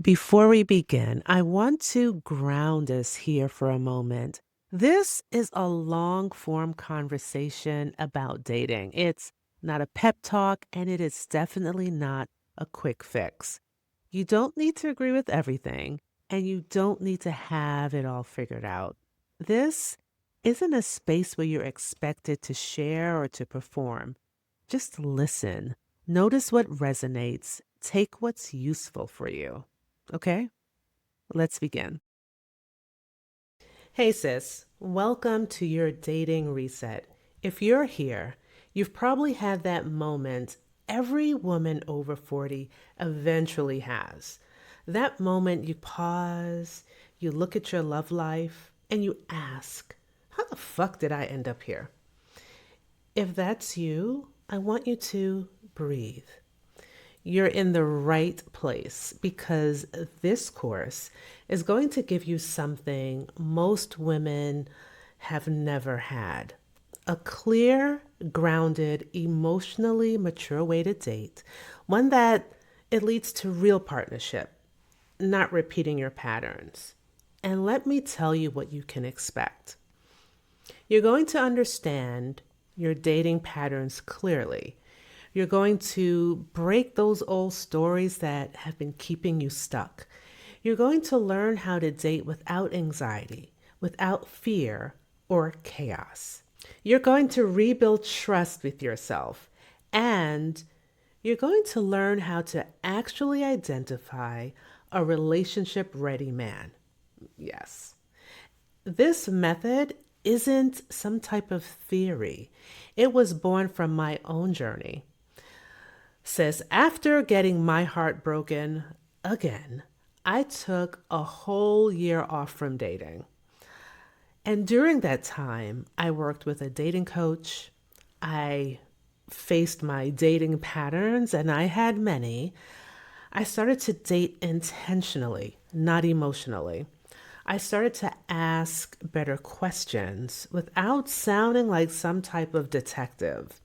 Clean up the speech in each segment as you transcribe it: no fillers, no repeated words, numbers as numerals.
Before we begin, I want to ground us here for a moment. This is a long form conversation about dating. It's not a pep talk, and it is definitely not a quick fix. You don't need to agree with everything, and you don't need to have it all figured out. This isn't a space where you're expected to share or to perform. Just listen, notice what resonates, take what's useful for you. Okay, let's begin. Hey, sis, welcome to your dating reset. If you're here, you've probably had that moment every woman over 40 eventually has. That moment you pause, you look at your love life, and you ask, how the fuck did I end up here? If that's you, I want you to breathe. You're in the right place because this course is going to give you something most women have never had: a clear, grounded, emotionally mature way to date, one that it leads to real partnership, not repeating your patterns. And let me tell you what you can expect. You're going to understand your dating patterns clearly. You're going to break those old stories that have been keeping you stuck. You're going to learn how to date without anxiety, without fear or chaos. You're going to rebuild trust with yourself, and you're going to learn how to actually identify a relationship ready man. Yes. This method isn't some type of theory. It was born from my own journey. Says, after getting my heart broken again, I took a whole year off from dating. And during that time, I worked with a dating coach. I faced my dating patterns, and I had many. I started to date intentionally, not emotionally. I started to ask better questions without sounding like some type of detective.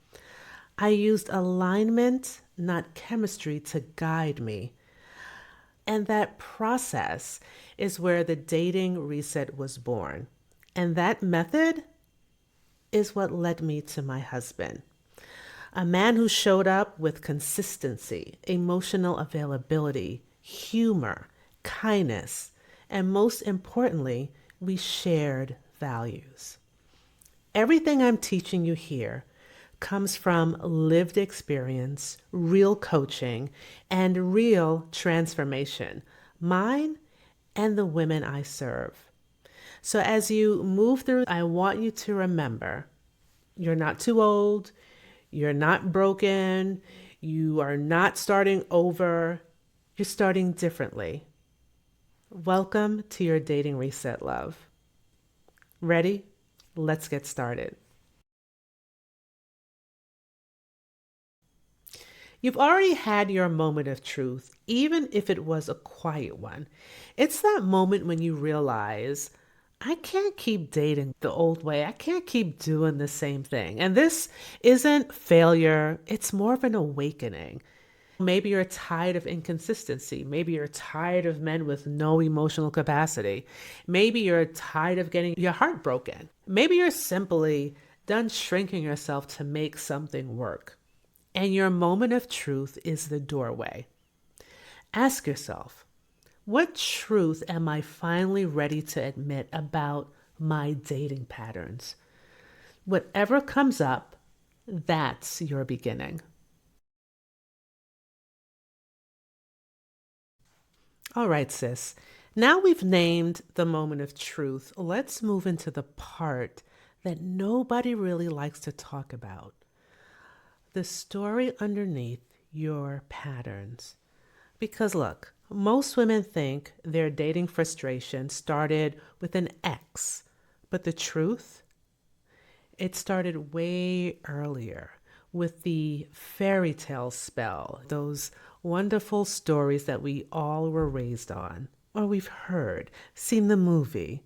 I used alignment, not chemistry, to guide me. And that process is where the dating reset was born. And that method is what led me to my husband. A man who showed up with consistency, emotional availability, humor, kindness, and most importantly, we shared values. Everything I'm teaching you here comes from lived experience, real coaching, and real transformation, mine and the women I serve. So as you move through, I want you to remember you're not too old, you're not broken, you are not starting over, you're starting differently. Welcome to your dating reset, love. Ready? Let's get started. You've already had your moment of truth, even if it was a quiet one. It's that moment when you realize, I can't keep dating the old way. I can't keep doing the same thing. And this isn't failure, it's more of an awakening. Maybe you're tired of inconsistency. Maybe you're tired of men with no emotional capacity. Maybe you're tired of getting your heart broken. Maybe you're simply done shrinking yourself to make something work. And your moment of truth is the doorway. Ask yourself, what truth am I finally ready to admit about my dating patterns? Whatever comes up, that's your beginning. All right, sis. Now we've named the moment of truth, let's move into the part that nobody really likes to talk about: the story underneath your patterns. Because look, most women think their dating frustration started with an ex, but the truth, it started way earlier with the fairy tale spell, those wonderful stories that we all were raised on, or we've heard, seen the movie.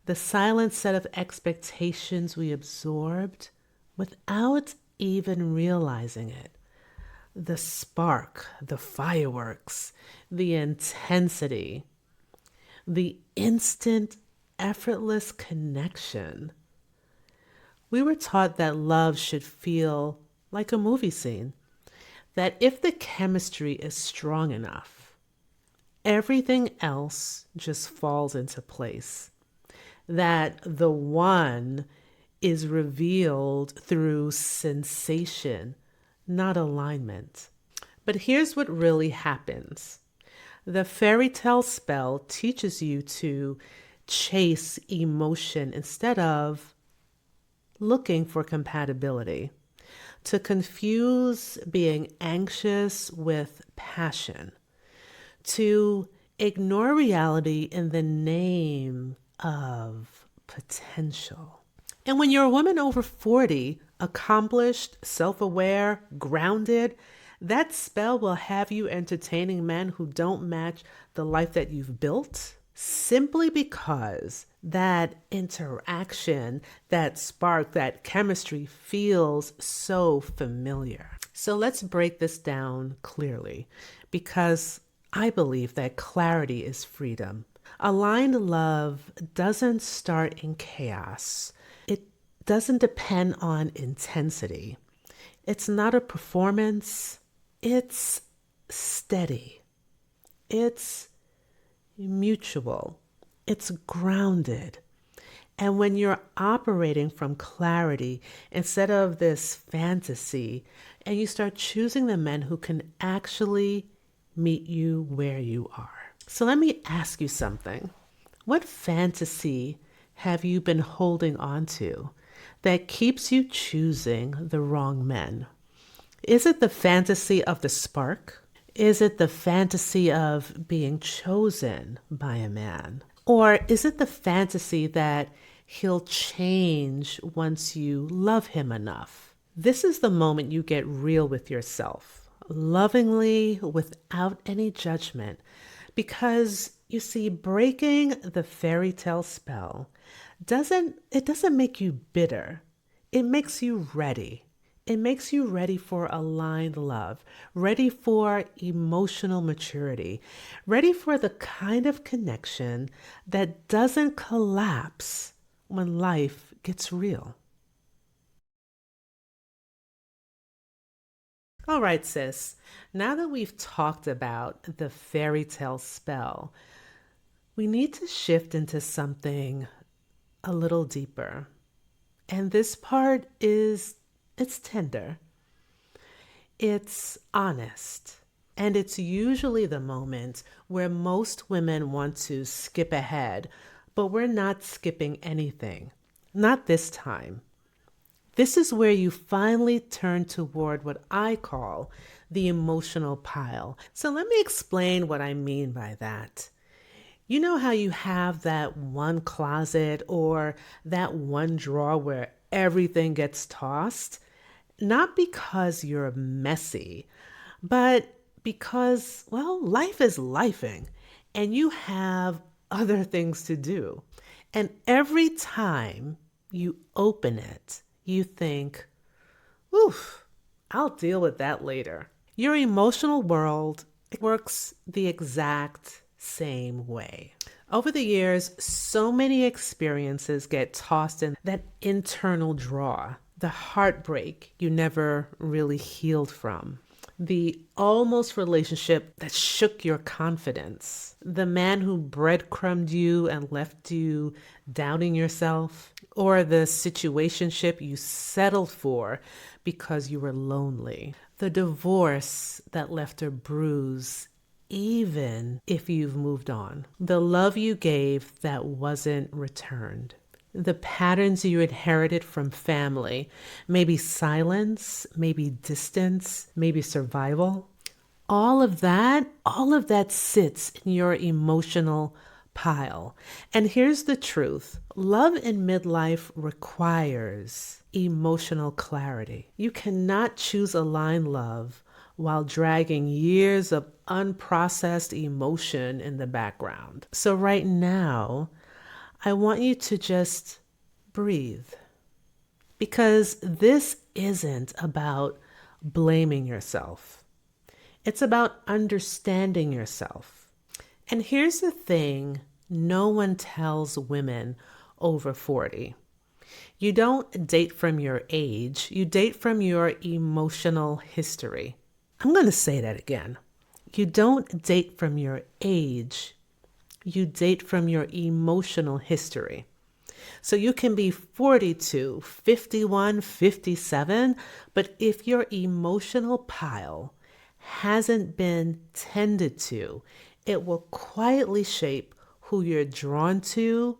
The silent set of expectations we absorbed without even realizing it. the spark, the fireworks, the intensity, the instant, effortless connection. We were taught that love should feel like a movie scene, that if the chemistry is strong enough, everything else just falls into place, that the one is revealed through sensation, not alignment. But here's what really happens. The fairy tale spell teaches you to chase emotion instead of looking for compatibility, to confuse being anxious with passion, to ignore reality in the name of potential. And when you're a woman over 40, accomplished, self aware, grounded, that spell will have you entertaining men who don't match the life that you've built simply because that interaction, that spark, that chemistry feels so familiar. So let's break this down clearly because I believe that clarity is freedom. Aligned love doesn't start in chaos. It doesn't depend on intensity. It's not a performance. It's steady. It's mutual. It's grounded. And when you're operating from clarity instead of this fantasy, and you start choosing the men who can actually meet you where you are. So let me ask you something. What fantasy have you been holding on to that keeps you choosing the wrong men? Is it the fantasy of the spark? Is it the fantasy of being chosen by a man? Or is it the fantasy that he'll change once you love him enough? This is the moment you get real with yourself, lovingly, without any judgment. Because you see, breaking the fairy tale spell doesn't make you bitter. It makes you ready. It makes you ready for aligned love, ready for emotional maturity, ready for the kind of connection that doesn't collapse when life gets real. All right, sis. Now that we've talked about the fairy tale spell, we need to shift into something a little deeper. And this part is it's tender. It's honest. And it's usually the moment where most women want to skip ahead, but we're not skipping anything. Not this time. This is where you finally turn toward what I call the emotional pile. So let me explain what I mean by that. You know how you have that one closet or that one drawer where everything gets tossed? Not because you're messy, but because, well, life is lifing and you have other things to do. And every time you open it, you think, oof, I'll deal with that later. Your emotional world works the exact same way. Over the years, so many experiences get tossed in that internal drawer, the heartbreak you never really healed from, the almost relationship that shook your confidence, the man who breadcrumbed you and left you doubting yourself, or the situationship you settled for because you were lonely, the divorce that left a bruise even if you've moved on, the love you gave that wasn't returned, the patterns you inherited from family, maybe silence, maybe distance, maybe survival. All of that sits in your emotional pile. And here's the truth. Love in midlife requires emotional clarity. You cannot choose aligned love while dragging years of unprocessed emotion in the background. So right now, I want you to just breathe because this isn't about blaming yourself. It's about understanding yourself. And here's the thing no one tells women over 40. You don't date from your age, you date from your emotional history. I'm going to say that again. You don't date from your age, you date from your emotional history. So you can be 42, 51, 57, but if your emotional pile hasn't been tended to, it will quietly shape who you're drawn to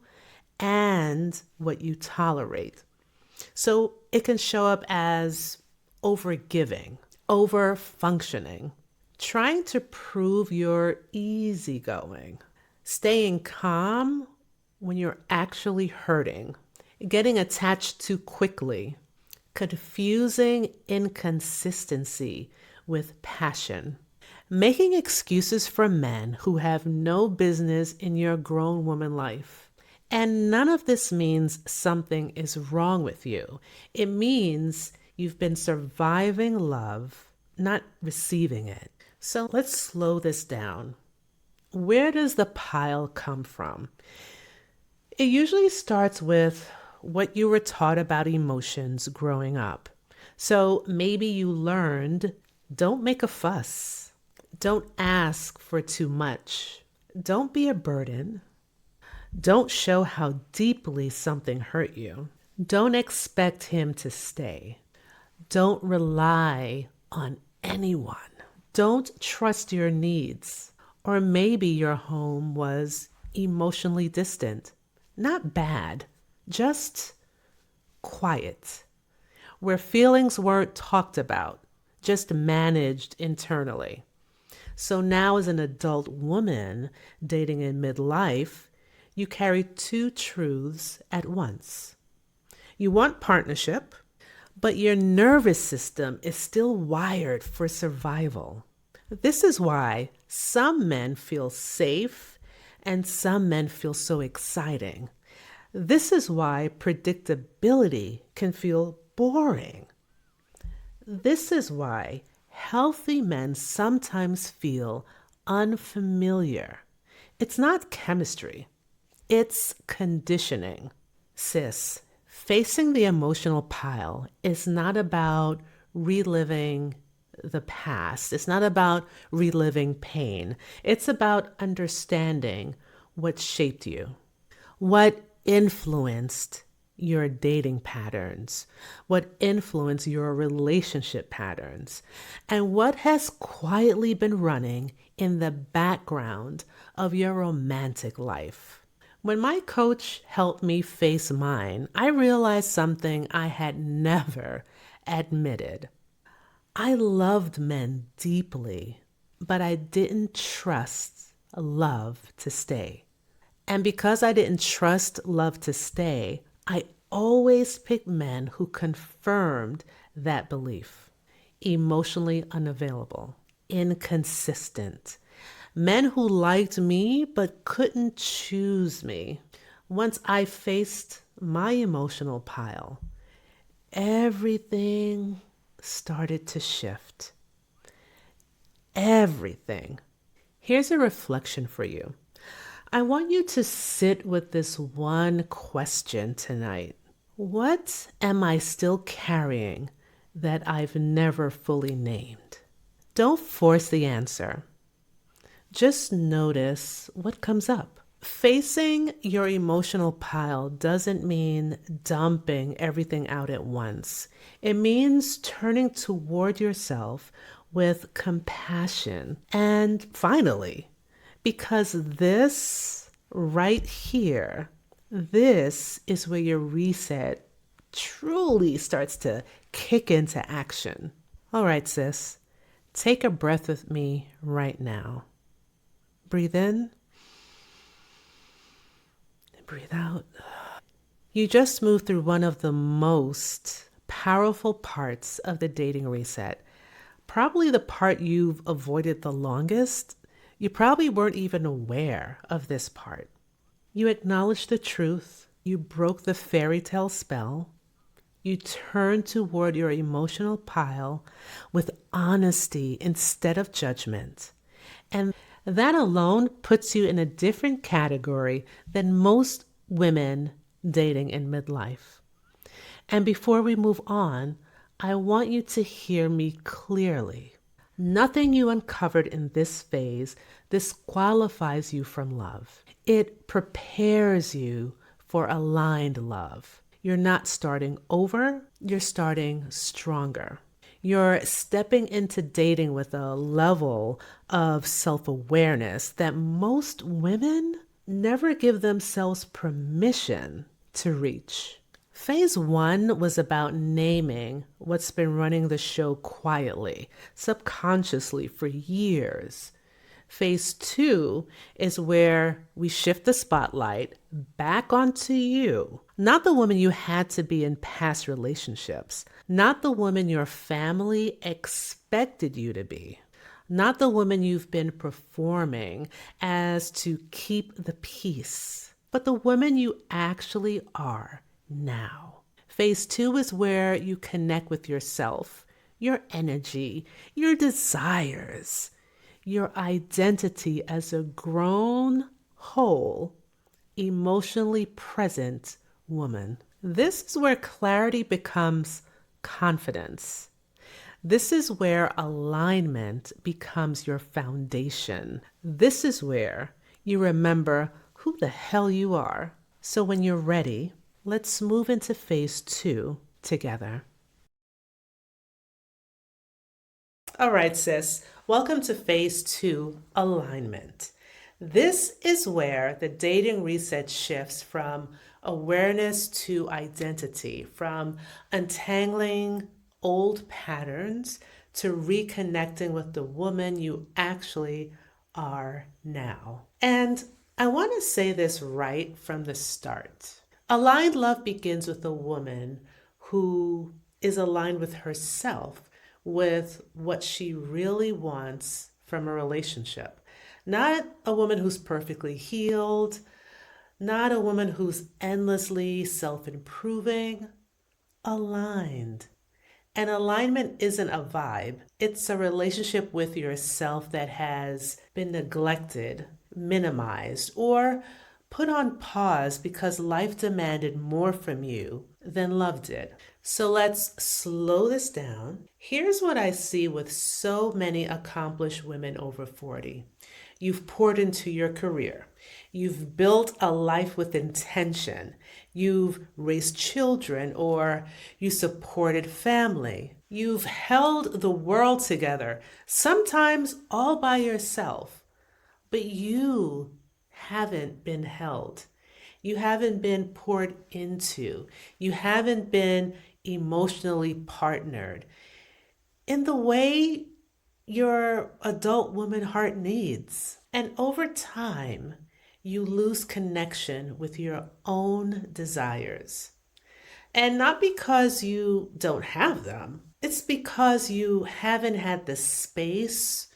and what you tolerate. So it can show up as overgiving, over functioning, trying to prove you're easygoing, staying calm when you're actually hurting, getting attached too quickly, confusing inconsistency with passion, making excuses for men who have no business in your grown woman life. And none of this means something is wrong with you. It means you've been surviving love, not receiving it. So let's slow this down. Where does the pile come from? It usually starts with what you were taught about emotions growing up. So maybe you learned, don't make a fuss. Don't ask for too much. Don't be a burden. Don't show how deeply something hurt you. Don't expect him to stay. Don't rely on anyone. Don't trust your needs. Or maybe your home was emotionally distant. Not bad, just quiet, where feelings weren't talked about, just managed internally. So now, as an adult woman dating in midlife, you carry two truths at once. You want partnership, but your nervous system is still wired for survival. This is why some men feel safe and some men feel so exciting. This is why predictability can feel boring. This is why healthy men sometimes feel unfamiliar. It's not chemistry, it's conditioning. Sis, facing the emotional pile is not about reliving the past. It's not about reliving pain. It's about understanding what shaped you, what influenced your dating patterns, what influenced your relationship patterns, and what has quietly been running in the background of your romantic life. When my coach helped me face mine, I realized something I had never admitted. I loved men deeply, but I didn't trust love to stay. And because I didn't trust love to stay, I always picked men who confirmed that belief. Emotionally unavailable, inconsistent, men who liked me but couldn't choose me. Once I faced my emotional pile, everything started to shift. Everything. Here's a reflection for you. I want you to sit with this one question tonight. What am I still carrying that I've never fully named? Don't force the answer. Just notice what comes up. Facing your emotional pile doesn't mean dumping everything out at once. It means turning toward yourself with compassion. And finally, because this right here, this is where your reset truly starts to kick into action. All right, sis, take a breath with me right now. Breathe in. Breathe out. You just moved through one of the most powerful parts of the dating reset. Probably the part you've avoided the longest. You probably weren't even aware of this part. You acknowledged the truth. You broke the fairy tale spell. You turn toward your emotional pile with honesty instead of judgment. And that alone puts you in a different category than most women dating in midlife. And before we move on, I want you to hear me clearly. Nothing you uncovered in this phase disqualifies you from love. It prepares you for aligned love. You're not starting over, you're starting stronger. You're stepping into dating with a level of self awareness that most women never give themselves permission to reach. Phase one was about naming what's been running the show quietly, subconsciously for years. Phase two is where we shift the spotlight back onto you, not the woman you had to be in past relationships, not the woman your family expected you to be, not the woman you've been performing as to keep the peace, but the woman you actually are now. Phase two is where you connect with yourself, your energy, your desires, your identity as a grown, whole, emotionally present woman. This is where clarity becomes confidence. This is where alignment becomes your foundation. This is where you remember who the hell you are. So when you're ready, let's move into phase two together. All right, sis. Welcome to phase two, alignment. This is where the dating reset shifts from awareness to identity, from untangling old patterns to reconnecting with the woman you actually are now. And I want to say this right from the start. Aligned love begins with a woman who is aligned with herself, with what she really wants from a relationship. Not a woman who's perfectly healed, not a woman who's endlessly self improving, aligned. And alignment isn't a vibe, it's a relationship with yourself that has been neglected, minimized, or put on pause because life demanded more from you than love did. So let's slow this down. Here's what I see with so many accomplished women over 40. You've poured into your career. You've built a life with intention. You've raised children or you supported family. You've held the world together, sometimes all by yourself. But you haven't been held. You haven't been poured into. You haven't been emotionally partnered in the way your adult woman heart needs. And over time, you lose connection with your own desires. And not because you don't have them, it's because you haven't had the space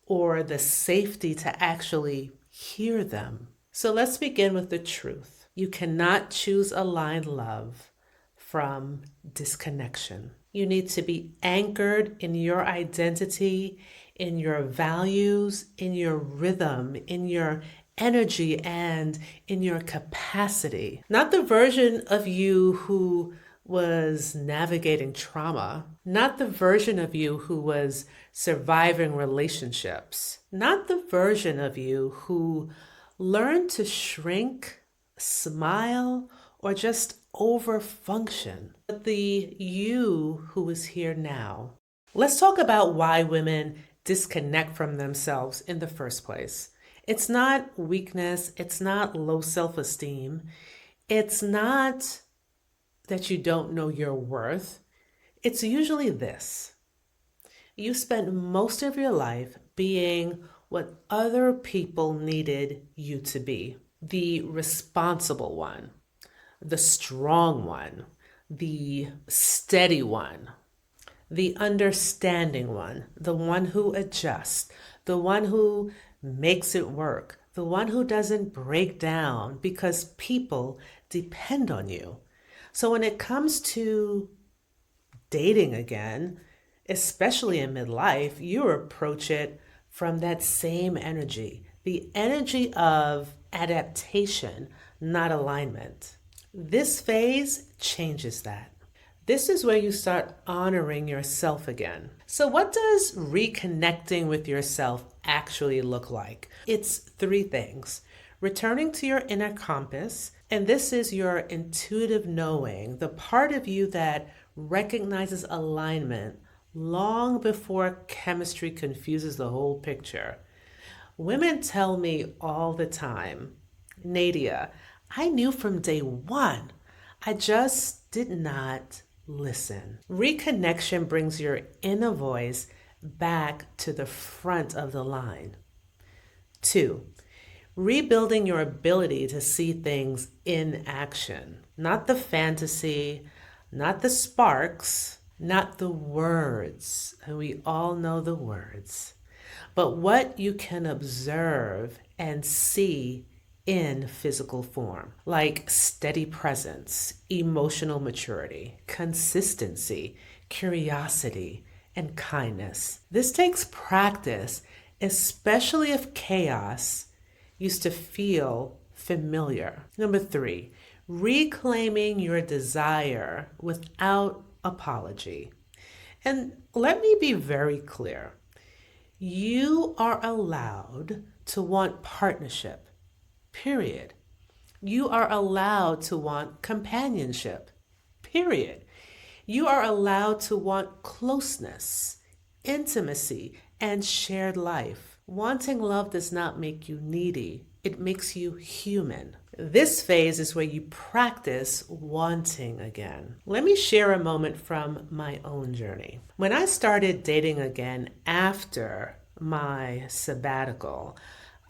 or the safety to actually hear them. So let's begin with the truth. You cannot choose aligned love from disconnection. You need to be anchored in your identity, in your values, in your rhythm, in your energy, and in your capacity. Not the version of you who was navigating trauma, not the version of you who was surviving relationships, not the version of you who learned to shrink, smile, or just overfunction, but the you who is here now. Let's talk about why women disconnect from themselves in the first place. It's not weakness, it's not low self esteem, it's not that you don't know your worth. It's usually this: you spent most of your life being what other people needed you to be, the responsible one, the strong one, the steady one, the understanding one, the one who adjusts, the one who makes it work, the one who doesn't break down because people depend on you, So when it comes to dating again, especially in midlife, you approach it from that same energy, the energy of adaptation, not alignment. This phase changes that. This is where you start honoring yourself again. So, what does reconnecting with yourself actually look like? It's three things: returning to your inner compass, and this is your intuitive knowing, the part of you that recognizes alignment long before chemistry confuses the whole picture. Women tell me all the time, Nadia, I knew from day one. I just did not listen. Reconnection brings your inner voice back to the front of the line. Two, rebuilding your ability to see things in action, not the fantasy, not the sparks, not the words. And we all know the words, but what you can observe and see in physical form, like steady presence, emotional maturity, consistency, curiosity, and kindness. This takes practice, especially if chaos used to feel familiar. Number three, reclaiming your desire without apology. And let me be very clear. You are allowed to want partnership, period. You are allowed to want companionship, period. You are allowed to want closeness, intimacy, and shared life. Wanting love does not make you needy, it makes you human. This phase is where you practice wanting again. Let me share a moment from my own journey. When I started dating again after my sabbatical,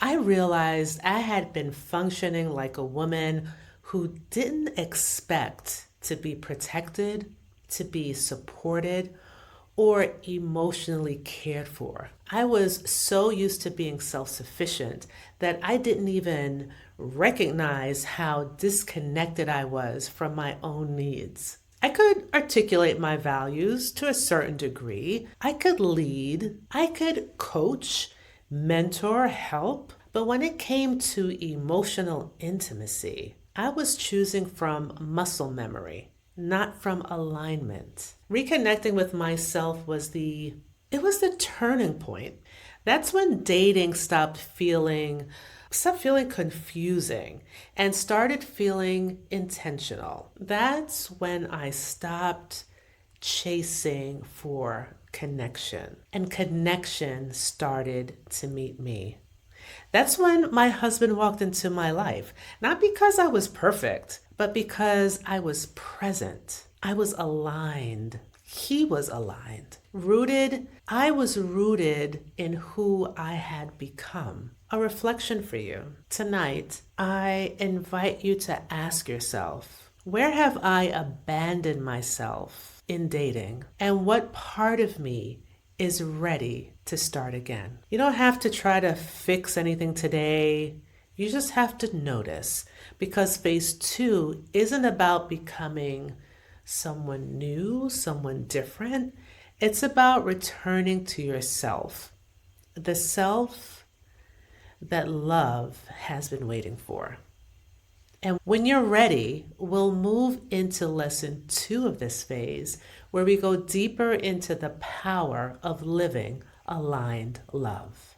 I realized I had been functioning like a woman who didn't expect to be protected, to be supported, or emotionally cared for. I was so used to being self sufficient that I didn't even recognize how disconnected I was from my own needs. I could articulate my values to a certain degree. I could lead. I could coach, mentor, help. But when it came to emotional intimacy, I was choosing from muscle memory, not from alignment. Reconnecting with myself was the turning point. That's when dating stopped feeling confusing and started feeling intentional. That's when I stopped chasing for connection and connection started to meet me. That's when my husband walked into my life, not because I was perfect, but because I was present. I was aligned. He was aligned. I was rooted in who I had become. A reflection for you. Tonight, I invite you to ask yourself, where have I abandoned myself in dating? And what part of me is ready to start again? You don't have to try to fix anything today. You just have to notice, because phase two isn't about becoming someone new, someone different. It's about returning to yourself, the self that love has been waiting for. And when you're ready, we'll move into lesson 2 of this phase, where we go deeper into the power of living aligned love.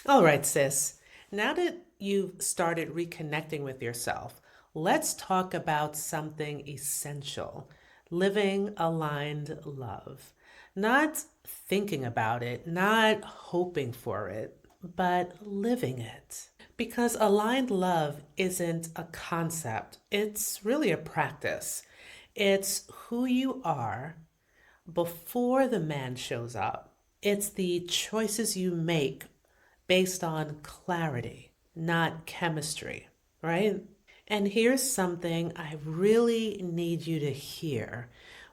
All right, sis. Now that you've started reconnecting with yourself, let's talk about something essential: living aligned love. Not thinking about it, not hoping for it, but living it. Because aligned love isn't a concept, it's really a practice. It's who you are before the man shows up. It's the choices you make based on clarity, not chemistry, right? And here's something I really need you to hear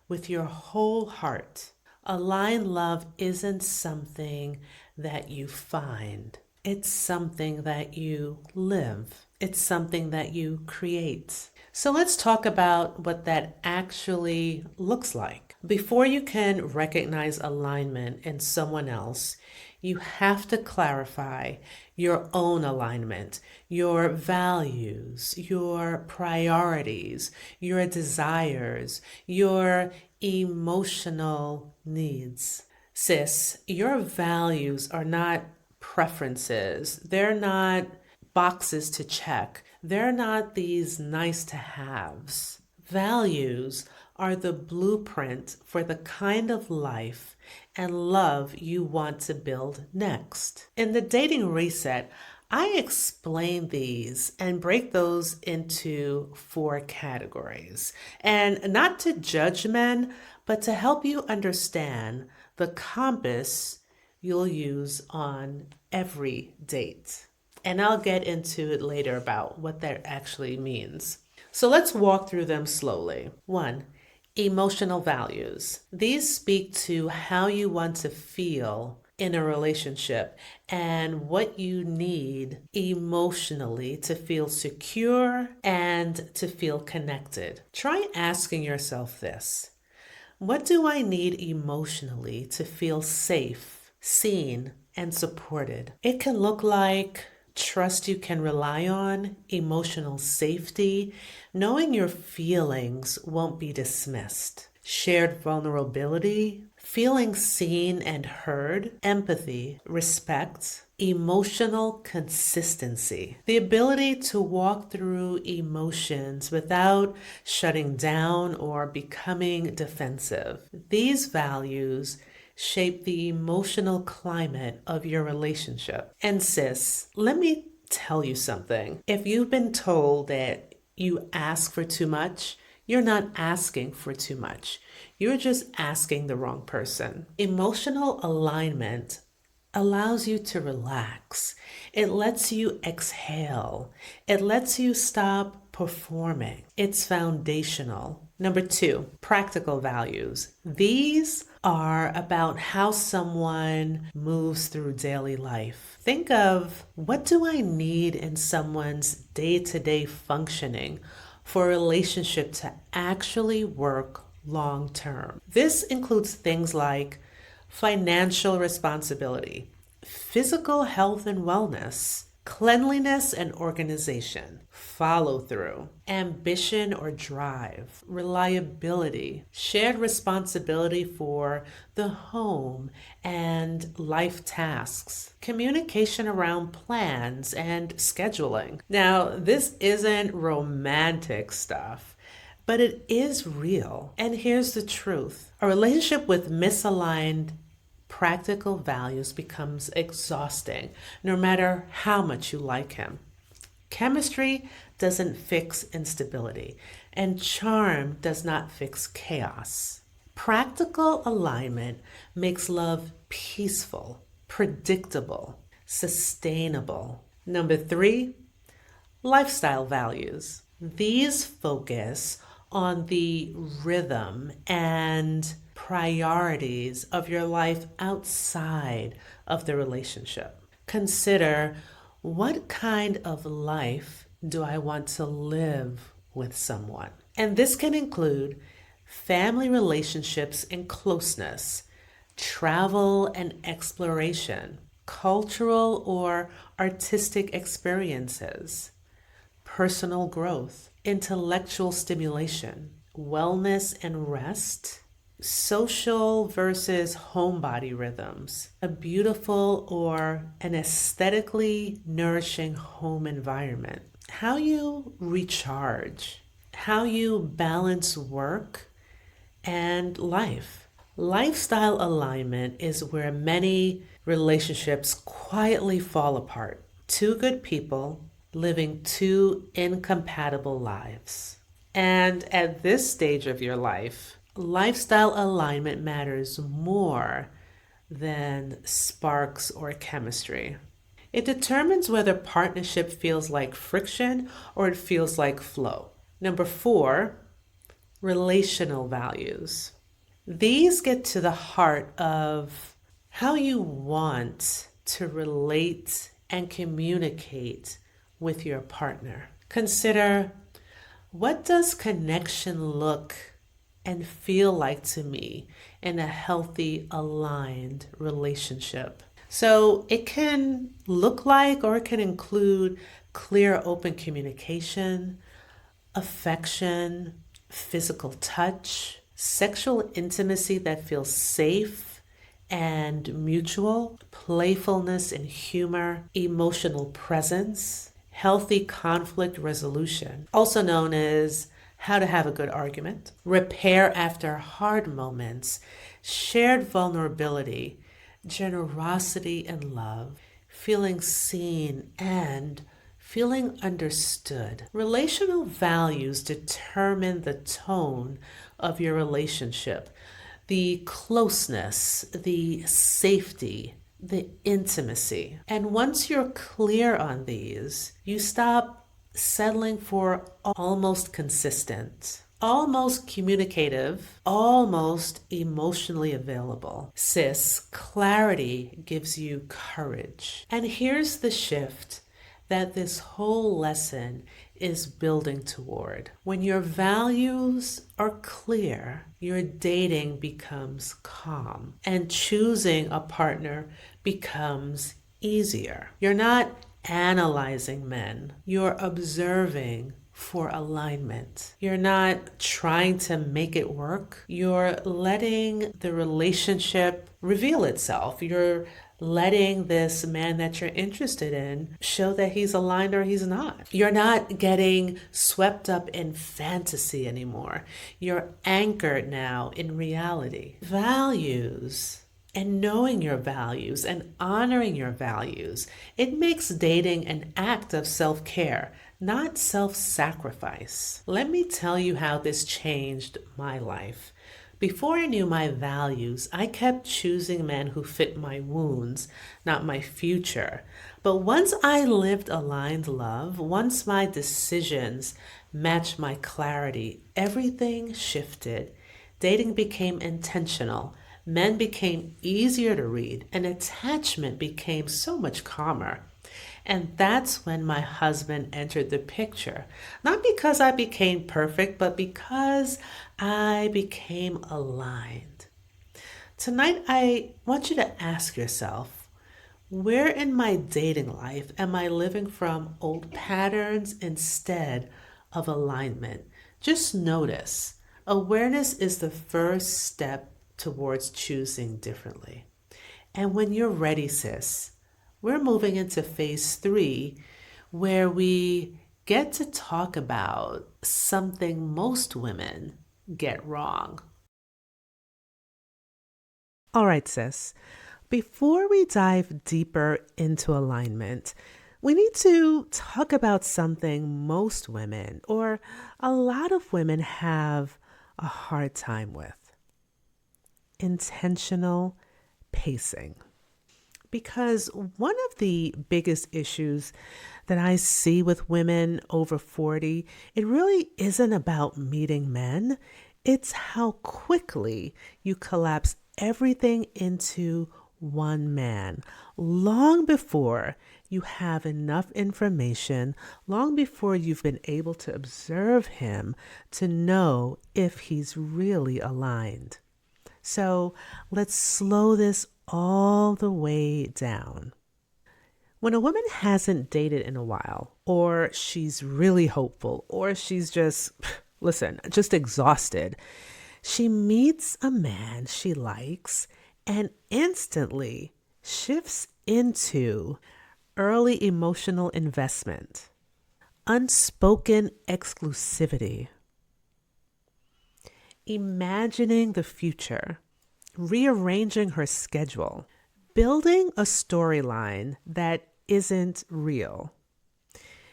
with your whole heart. Aligned love isn't something that you find, It's something that you live. It's something that you create. So let's talk about what that actually looks like. Before you can recognize alignment in someone else, you have to clarify your own alignment, your values, your priorities, your desires, your emotional needs. Sis, your values are not preferences. They're not boxes to check. They're not these nice to haves. Values are the blueprint for the kind of life and love you want to build next. In the dating reset, I explain these and break those into 4 categories. And not to judge men, but to help you understand the compass you'll use on every date. And I'll get into it later about what that actually means. So let's walk through them slowly. 1, emotional values. These speak to how you want to feel in a relationship and what you need emotionally to feel secure and to feel connected. Try asking yourself this: what do I need emotionally to feel safe, seen, and supported? It can look like trust you can rely on, emotional safety, knowing your feelings won't be dismissed, shared vulnerability, feeling seen and heard, empathy, respect, emotional consistency, the ability to walk through emotions without shutting down or becoming defensive. These values shape the emotional climate of your relationship. And sis, let me tell you something. If you've been told that you ask for too much, you're not asking for too much. You're just asking the wrong person. Emotional alignment allows you to relax. It lets you exhale. It lets you stop performing. It's foundational. Number 2, practical values. These are about how someone moves through daily life. Think of, what do I need in someone's day-to-day functioning for a relationship to actually work long term? This includes things like financial responsibility, physical health and wellness, cleanliness and organization, follow through, ambition or drive, reliability, shared responsibility for the home and life tasks, communication around plans and scheduling. Now, this isn't romantic stuff, but it is real. And here's the truth: a relationship with misaligned practical values becomes exhausting, no matter how much you like him. Chemistry doesn't fix instability, and charm does not fix chaos. Practical alignment makes love peaceful, predictable, sustainable. Number 3, lifestyle values. These focus on the rhythm and priorities of your life outside of the relationship. Consider, what kind of life do I want to live with someone? And this can include family relationships and closeness, travel and exploration, cultural or artistic experiences, personal growth, intellectual stimulation, wellness and rest, social versus homebody rhythms, a beautiful or an aesthetically nourishing home environment, how you recharge, how you balance work and life. Lifestyle alignment is where many relationships quietly fall apart. Two good people living 2 incompatible lives. And at this stage of your life, lifestyle alignment matters more than sparks or chemistry. It determines whether partnership feels like friction or it feels like flow. Number 4, relational values. These get to the heart of how you want to relate and communicate with your partner. Consider, what does connection look and feel like to me in a healthy, aligned relationship? So it can look like, or it can include, clear, open communication, affection, physical touch, sexual intimacy that feels safe and mutual, playfulness and humor, emotional presence, healthy conflict resolution, also known as how to have a good argument, repair after hard moments, shared vulnerability, generosity and love, feeling seen and feeling understood. Relational values determine the tone of your relationship, the closeness, the safety, the intimacy. And once you're clear on these, you stop settling for almost consistent, almost communicative, almost emotionally available. Sis, clarity gives you courage. And here's the shift that this whole lesson is building toward. When your values are clear, your dating becomes calm and choosing a partner becomes easier. You're not analyzing men, you're observing for alignment. You're not trying to make it work. You're letting the relationship reveal itself. You're letting this man that you're interested in show that he's aligned or he's not. You're not getting swept up in fantasy anymore. You're anchored now in reality. Values and knowing your values and honoring your values, it makes dating an act of self-care, not self-sacrifice. Let me tell you how this changed my life. Before I knew my values, I kept choosing men who fit my wounds, not my future. But once I lived aligned love, once my decisions matched my clarity, everything shifted. Dating became intentional. Men became easier to read, and attachment became so much calmer. And that's when my husband entered the picture. Not because I became perfect, but because I became aligned. Tonight, I want you to ask yourself, where in my dating life am I living from old patterns instead of alignment? Just notice. Awareness is the first step towards choosing differently. And when you're ready, sis, we're moving into phase 3, where we get to talk about something most women get wrong. All right, sis. Before we dive deeper into alignment, we need to talk about something most women, or a lot of women, have a hard time with: intentional pacing. Because one of the biggest issues that I see with women over 40, it really isn't about meeting men. It's how quickly you collapse everything into one man, long before you have enough information, long before you've been able to observe him to know if he's really aligned. So let's slow this all the way down. When a woman hasn't dated in a while, or she's really hopeful, or she's just, listen, just exhausted, she meets a man she likes and instantly shifts into early emotional investment, unspoken exclusivity, imagining the future, rearranging her schedule, building a storyline that isn't real.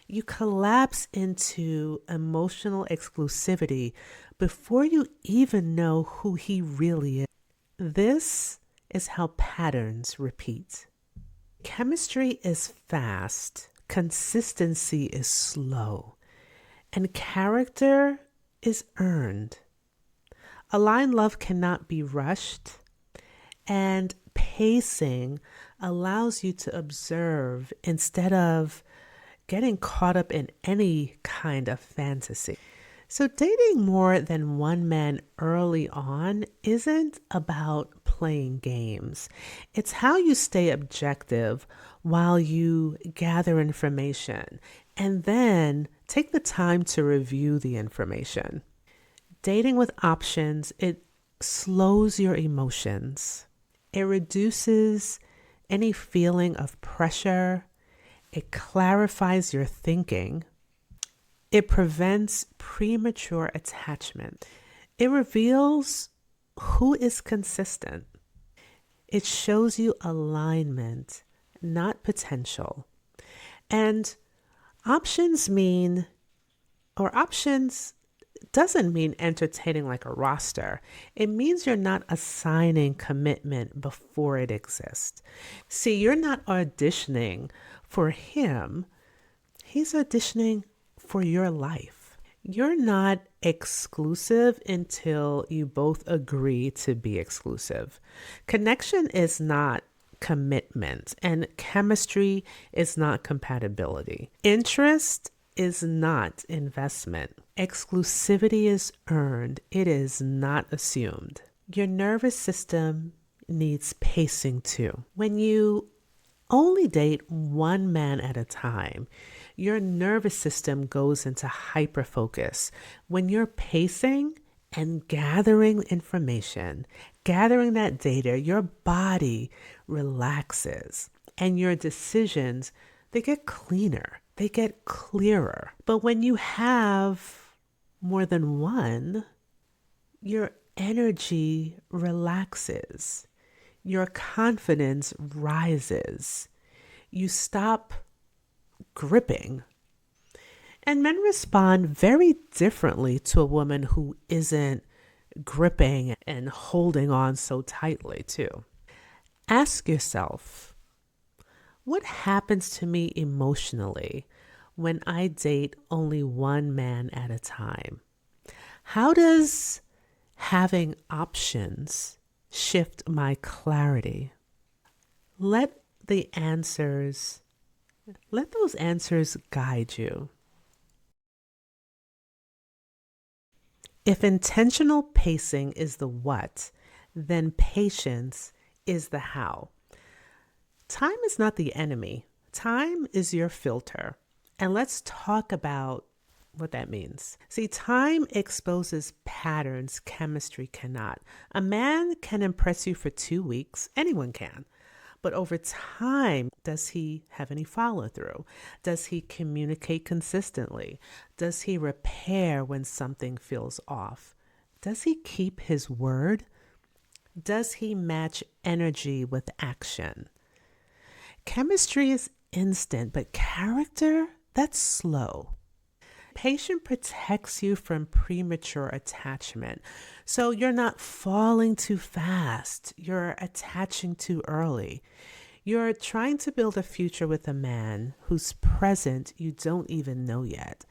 You collapse into emotional exclusivity before you even know who he really is. This is how patterns repeat. Chemistry is fast, consistency is slow, and character is earned. Aligned love cannot be rushed, and Pacing allows you to observe instead of getting caught up in any kind of fantasy. So, dating more than one man early on isn't about playing games. It's how you stay objective while you gather information and then take the time to review the information. Dating with options, it slows your emotions. It reduces any feeling of pressure. It clarifies your thinking. It prevents premature attachment. It reveals who is consistent. It shows you alignment, not potential. And options doesn't mean entertaining like a roster. It means you're not assigning commitment before it exists. See, you're not auditioning for him. He's auditioning for your life. You're not exclusive until you both agree to be exclusive. Connection is not commitment, and chemistry is not compatibility. Interest is not investment. Exclusivity is earned, it is not assumed. Your nervous system needs pacing too. When you only date one man at a time, your nervous system goes into hyperfocus. When you're pacing and gathering information, gathering that data, your body relaxes and your decisions, they get cleaner, they get clearer. But when you have more than one, your energy relaxes, your confidence rises, you stop gripping. And men respond very differently to a woman who isn't gripping and holding on so tightly, too. Ask yourself, what happens to me emotionally when I date only one man at a time? How does having options shift my clarity? Let those answers guide you. If intentional pacing is the what, then patience is the how. Time is not the enemy. Time is your filter. And let's talk about what that means. See, time exposes patterns chemistry cannot. A man can impress you for 2 weeks. Anyone can. But over time, does he have any follow through? Does he communicate consistently? Does he repair when something feels off? Does he keep his word? Does he match energy with action? Chemistry is instant, but character, that's slow. Patience protects you from premature attachment. So you're not falling too fast. You're attaching too early. You're trying to build a future with a man whose present you don't even know yet.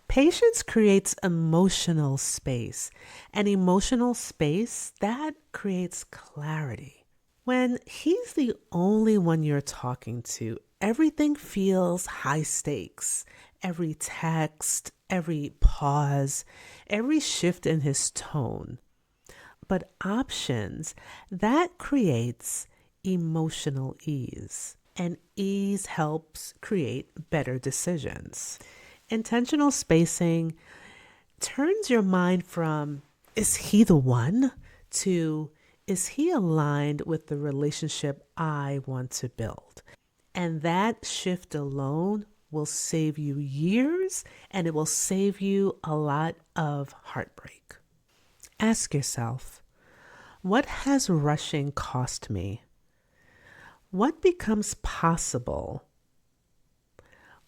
Patience creates emotional space, and emotional space, that creates clarity. When he's the only one you're talking to, everything feels high stakes. Every text, every pause, every shift in his tone. But options, that creates emotional ease, and ease helps create better decisions. Intentional spacing turns your mind from, is he the one, to, is he aligned with the relationship I want to build? And that shift alone will save you years, and it will save you a lot of heartbreak. Ask yourself, what has rushing cost me? What becomes possible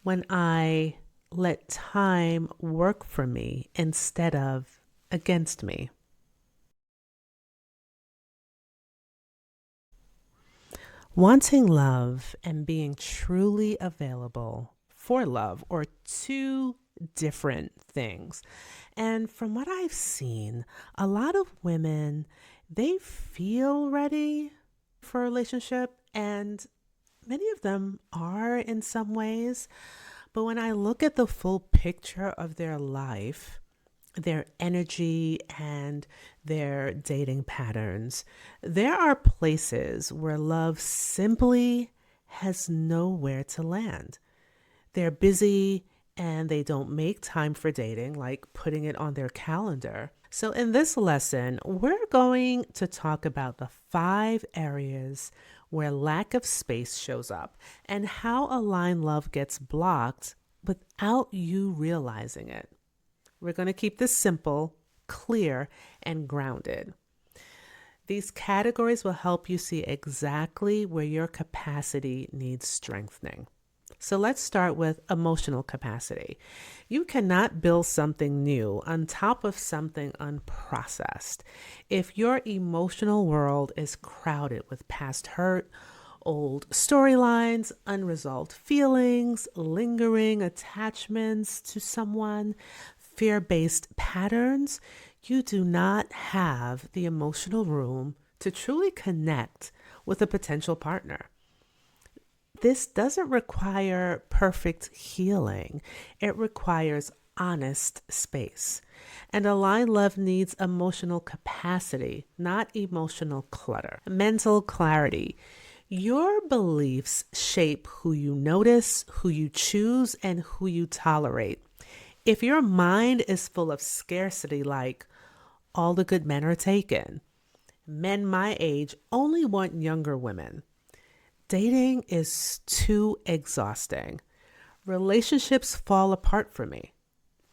when I let time work for me instead of against me? Wanting love and being truly available for love are two different things. And from what I've seen, a lot of women, they feel ready, for a relationship, and many of them are in some ways. But when I look at the full picture of their life, their energy, and their dating patterns, there are places where love simply has nowhere to land. They're busy and they don't make time for dating, like putting it on their calendar. So, in this lesson, we're going to talk about the 5 areas where lack of space shows up and how aligned love gets blocked without you realizing it. We're going to keep this simple, clear, and grounded. These categories will help you see exactly where your capacity needs strengthening. So let's start with emotional capacity. You cannot build something new on top of something unprocessed. If your emotional world is crowded with past hurt, old storylines, unresolved feelings, lingering attachments to someone, fear-based patterns, you do not have the emotional room to truly connect with a potential partner. This doesn't require perfect healing. It requires honest space. And aligned love needs emotional capacity, not emotional clutter. Mental clarity. Your beliefs shape who you notice, who you choose, and who you tolerate. If your mind is full of scarcity, like all the good men are taken, men my age only want younger women, dating is too exhausting. Relationships fall apart for me.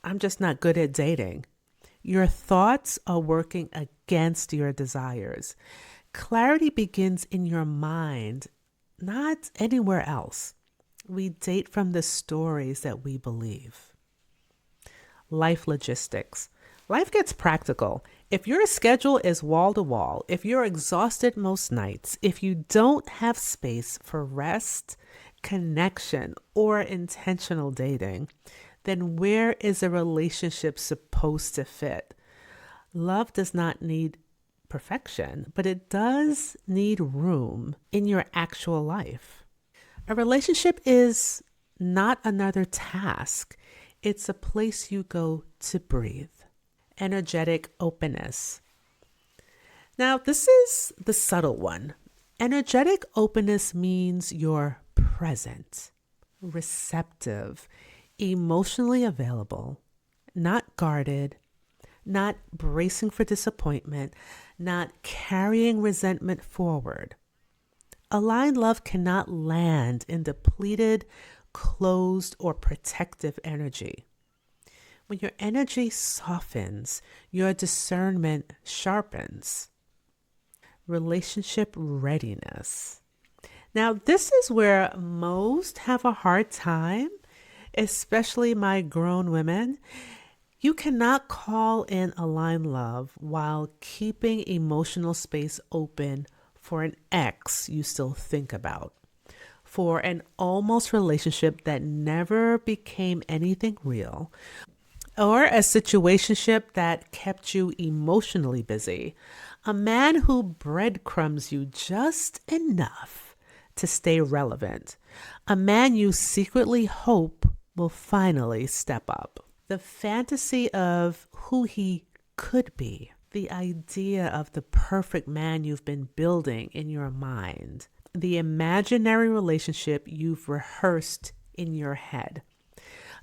I'm just not good at dating. Your thoughts are working against your desires. Clarity begins in your mind, not anywhere else. We date from the stories that we believe. Life logistics. Life gets practical. If your schedule is wall to wall, if you're exhausted most nights, if you don't have space for rest, connection, or intentional dating, then where is a relationship supposed to fit? Love does not need perfection, but it does need room in your actual life. A relationship is not another task. It's a place you go to breathe. Energetic openness. Now, this is the subtle one. Energetic openness means you're present, receptive, emotionally available, not guarded, not bracing for disappointment, not carrying resentment forward. Aligned love cannot land in depleted, closed, or protective energy. When your energy softens, your discernment sharpens. Relationship readiness. Now, this is where most have a hard time, especially my grown women. You cannot call in aligned love while keeping emotional space open for an ex you still think about, for an almost relationship that never became anything real, or a situationship that kept you emotionally busy, a man who breadcrumbs you just enough to stay relevant, a man you secretly hope will finally step up. The fantasy of who he could be, the idea of the perfect man you've been building in your mind, the imaginary relationship you've rehearsed in your head.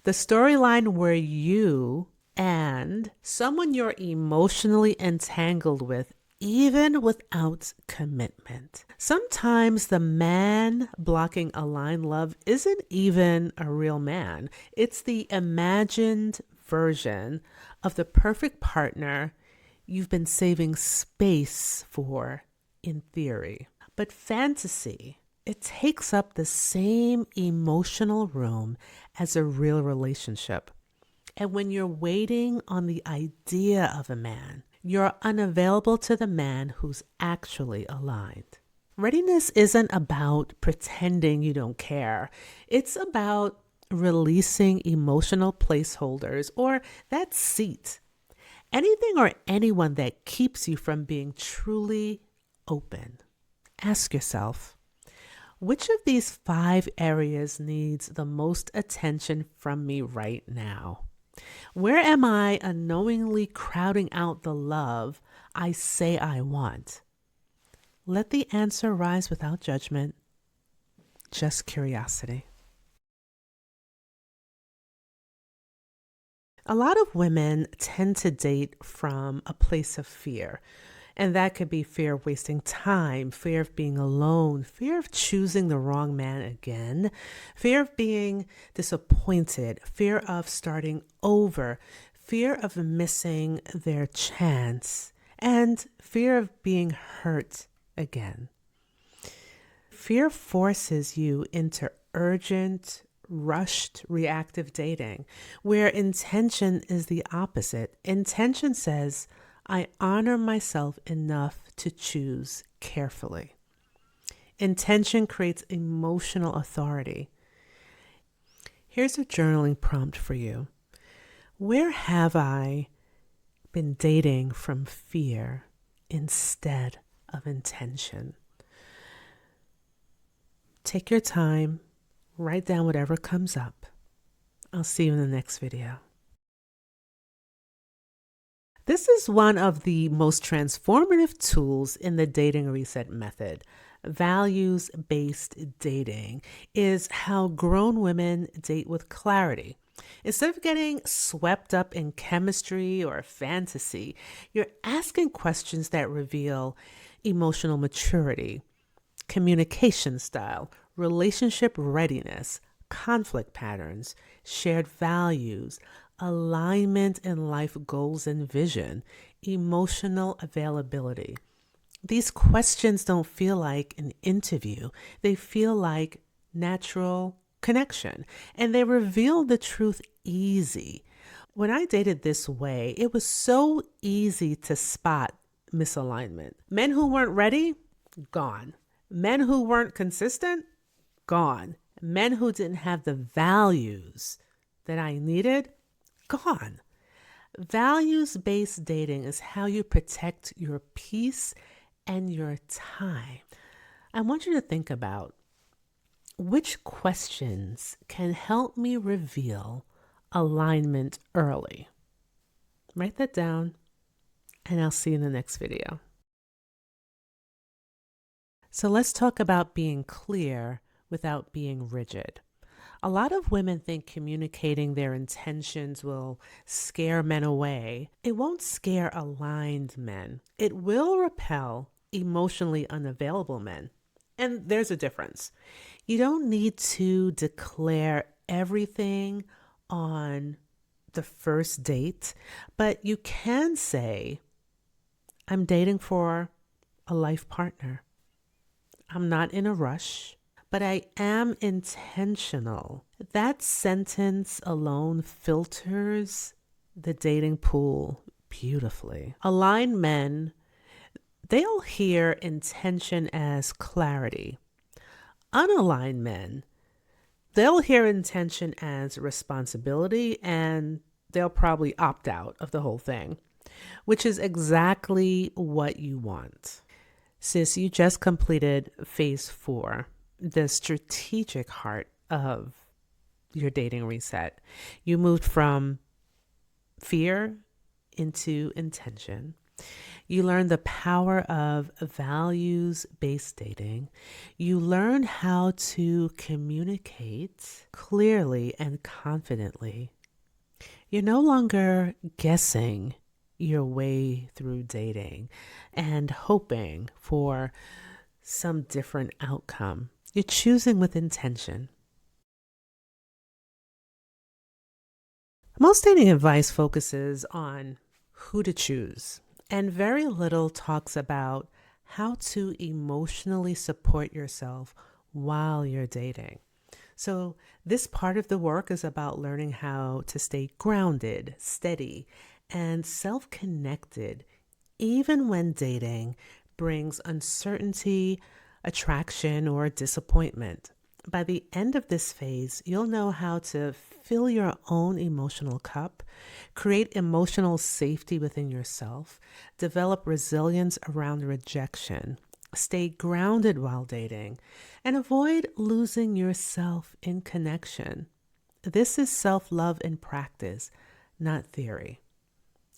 The storyline where you and someone you're emotionally entangled with, even without commitment. Sometimes the man blocking aligned love isn't even a real man. It's the imagined version of the perfect partner you've been saving space for in theory. But fantasy, it takes up the same emotional room as a real relationship. And when you're waiting on the idea of a man, you're unavailable to the man who's actually aligned. Readiness isn't about pretending you don't care. It's about releasing emotional placeholders or that seat. Anything or anyone that keeps you from being truly open. Ask yourself, which of these 5 areas needs the most attention from me right now? Where am I unknowingly crowding out the love I say I want? Let the answer rise without judgment, just curiosity. A lot of women tend to date from a place of fear. And that could be fear of wasting time, fear of being alone, fear of choosing the wrong man again, fear of being disappointed, fear of starting over, fear of missing their chance, and fear of being hurt again. Fear forces you into urgent, rushed, reactive dating, where intention is the opposite. Intention says, I honor myself enough to choose carefully. Intention creates emotional authority. Here's a journaling prompt for you. Where have I been dating from fear instead of intention? Take your time, write down whatever comes up. I'll see you in the next video. This is one of the most transformative tools in the dating reset method. Values-based dating is how grown women date with clarity. Instead of getting swept up in chemistry or fantasy, you're asking questions that reveal emotional maturity, communication style, relationship readiness, conflict patterns, shared values, alignment in life goals and vision, emotional availability. These questions don't feel like an interview. They feel like natural connection, and they reveal the truth easy. When I dated this way, it was so easy to spot misalignment. Men who weren't ready, gone. Men who weren't consistent, gone. Men who didn't have the values that I needed, gone. Values-based dating is how you protect your peace and your time. I want you to think about which questions can help me reveal alignment early. Write that down, and I'll see you in the next video. So let's talk about being clear without being rigid. A lot of women think communicating their intentions will scare men away. It won't scare aligned men. It will repel emotionally unavailable men. And there's a difference. You don't need to declare everything on the first date, but you can say, I'm dating for a life partner. I'm not in a rush, but I am intentional. That sentence alone filters the dating pool beautifully. Aligned men, they'll hear intention as clarity. Unaligned men, they'll hear intention as responsibility, and they'll probably opt out of the whole thing, which is exactly what you want. Sis, you just completed phase 4, the strategic heart of your dating reset. You moved from fear into intention. You learned the power of values-based dating. You learned how to communicate clearly and confidently. You're no longer guessing your way through dating and hoping for some different outcome. You're choosing with intention. Most dating advice focuses on who to choose, and very little talks about how to emotionally support yourself while you're dating. So this part of the work is about learning how to stay grounded, steady, and self-connected, even when dating brings uncertainty, attraction, or disappointment. By the end of this phase, you'll know how to fill your own emotional cup, create emotional safety within yourself, develop resilience around rejection, Stay grounded while dating and avoid losing yourself in connection. This is self-love in practice, not theory.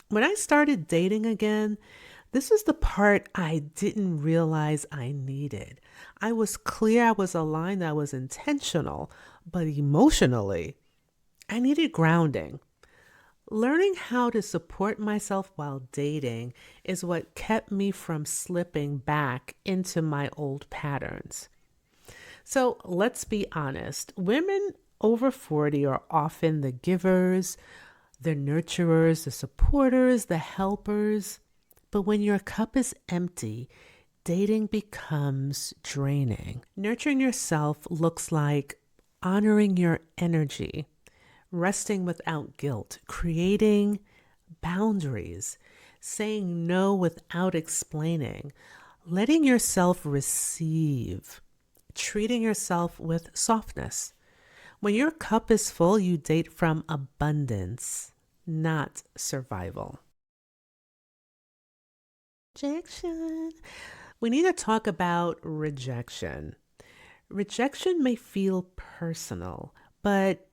When I started dating again, this was the part I didn't realize I needed. I was clear, I was aligned, I was intentional, but emotionally, I needed grounding. Learning how to support myself while dating is what kept me from slipping back into my old patterns. So let's be honest, women over 40 are often the givers, the nurturers, the supporters, the helpers. But when your cup is empty, dating becomes draining. Nurturing yourself looks like honoring your energy, resting without guilt, creating boundaries, saying no without explaining, letting yourself receive, treating yourself with softness. When your cup is full, you date from abundance, not survival. Rejection. We need to talk about rejection. Rejection may feel personal, but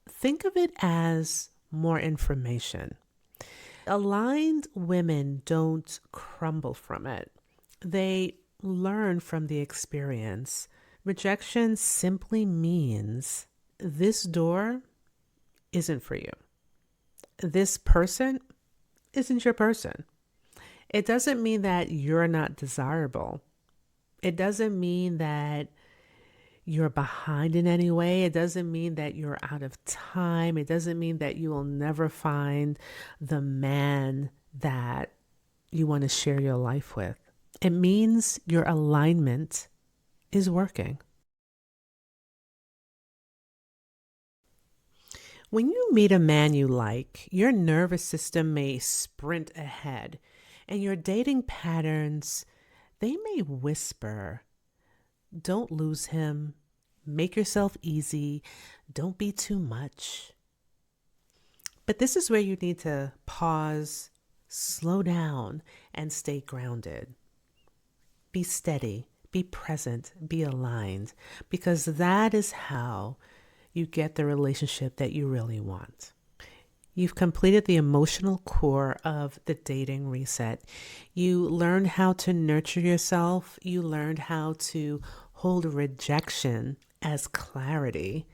think of it as more information. Aligned women don't crumble from it, they learn from the experience. Rejection simply means this door isn't for you. This person isn't your person. It doesn't mean that you're not desirable. It doesn't mean that you're behind in any way. It doesn't mean that you're out of time. It doesn't mean that you will never find the man that you want to share your life with. It means your alignment is working. When you meet a man you like, your nervous system may sprint ahead, and your dating patterns, they may whisper, don't lose him, make yourself easy, don't be too much. But this is where you need to pause, slow down, and stay grounded. Be steady, be present, be aligned, because that is how you get the relationship that you really want. You've completed the emotional core of the dating reset. You learned how to nurture yourself. You learned how to hold rejection as clarity.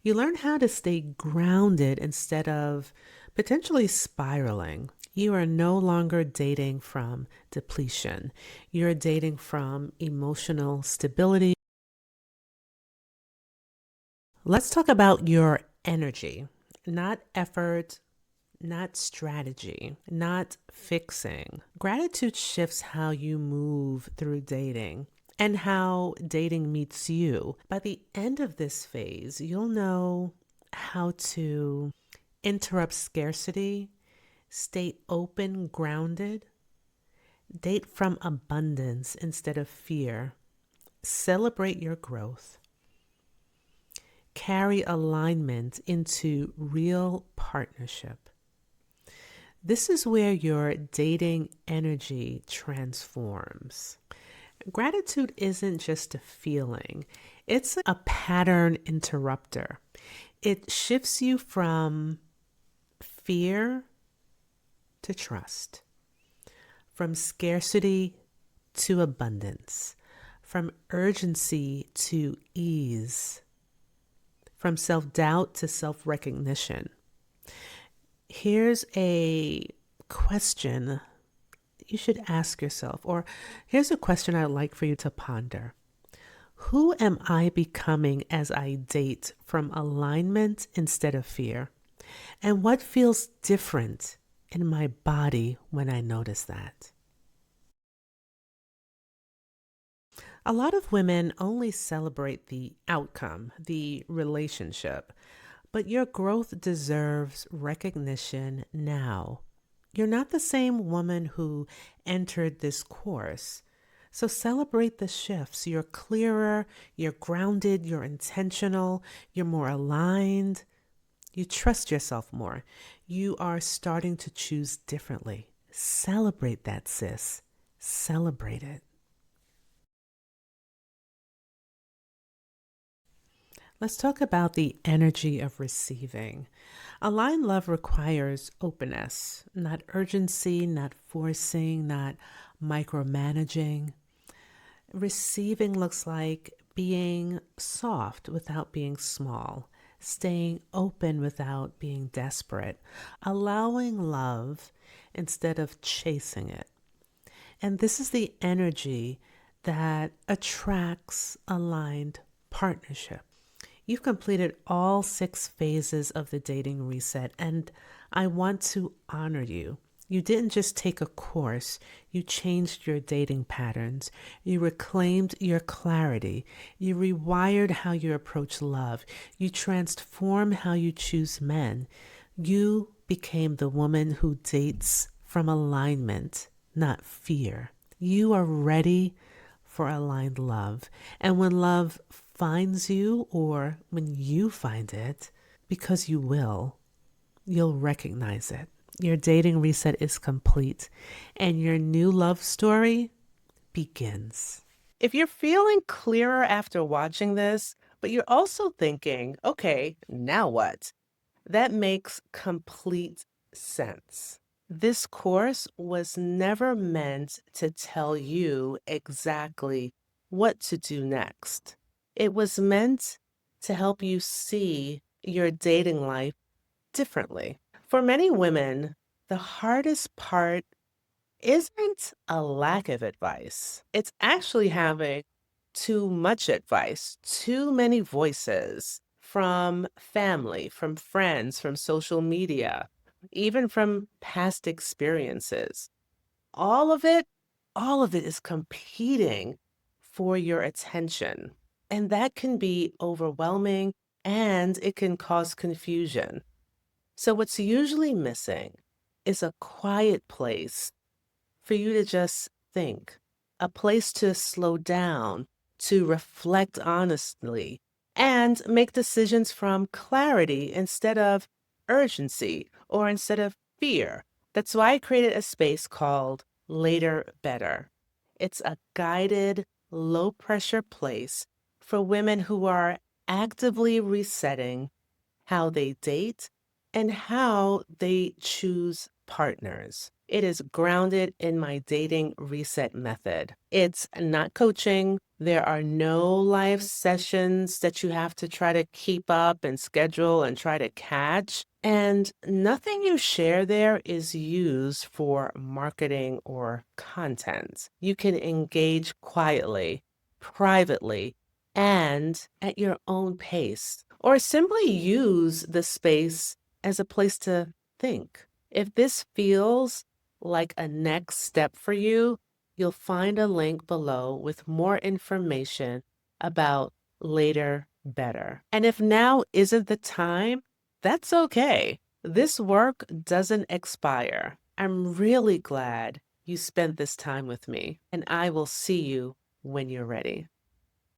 You learned how to stay grounded instead of potentially spiraling. You are no longer dating from depletion. You're dating from emotional stability. Let's talk about your energy, not effort, not strategy, not fixing. Gratitude shifts how you move through dating and how dating meets you. By the end of this phase, you'll know how to interrupt scarcity, stay open, grounded, date from abundance instead of fear, celebrate your growth, carry alignment into real partnership. This is where your dating energy transforms. Gratitude isn't just a feeling, it's a pattern interrupter. It shifts you from fear to trust, from scarcity to abundance, from urgency to ease, from self-doubt to self-recognition. Here's a question you should ask yourself, or here's a question I'd like for you to ponder. Who am I becoming as I date from alignment instead of fear? And what feels different in my body when I notice that? A lot of women only celebrate the outcome, the relationship, but your growth deserves recognition now. You're not the same woman who entered this course. So celebrate the shifts. You're clearer, you're grounded, you're intentional, you're more aligned. You trust yourself more. You are starting to choose differently. Celebrate that, sis. Celebrate it. Let's talk about the energy of receiving. Aligned love requires openness, not urgency, not forcing, not micromanaging. Receiving looks like being soft without being small, staying open without being desperate, allowing love instead of chasing it. And this is the energy that attracts aligned partnership. You've completed all 6 phases of the dating reset, and I want to honor you. You didn't just take a course, you changed your dating patterns. You reclaimed your clarity. You rewired how you approach love. You transformed how you choose men. You became the woman who dates from alignment, not fear. You are ready for aligned love. And when love finds you, or when you find it, because you will, you'll recognize it. Your dating reset is complete, and your new love story begins. If you're feeling clearer after watching this, but you're also thinking, okay, now what? That makes complete sense. This course was never meant to tell you exactly what to do next. It was meant to help you see your dating life differently. For many women, the hardest part isn't a lack of advice. It's actually having too much advice, too many voices from family, from friends, from social media, even from past experiences. All of it, all of it is competing for your attention. And that can be overwhelming and it can cause confusion. So, what's usually missing is a quiet place for you to just think, a place to slow down, to reflect honestly, and make decisions from clarity instead of urgency or instead of fear. That's why I created a space called Later Better. It's a guided, low pressure place for women who are actively resetting how they date, and how they choose partners. It is grounded in my dating reset method. It's not coaching. There are no live sessions that you have to try to keep up and schedule and try to catch. And nothing you share there is used for marketing or content. You can engage quietly, privately, and at your own pace, or simply use the space as a place to think. If this feels like a next step for you, you'll find a link below with more information about Later Better. And if now isn't the time, that's okay. This work doesn't expire. I'm really glad you spent this time with me, and I will see you when you're ready.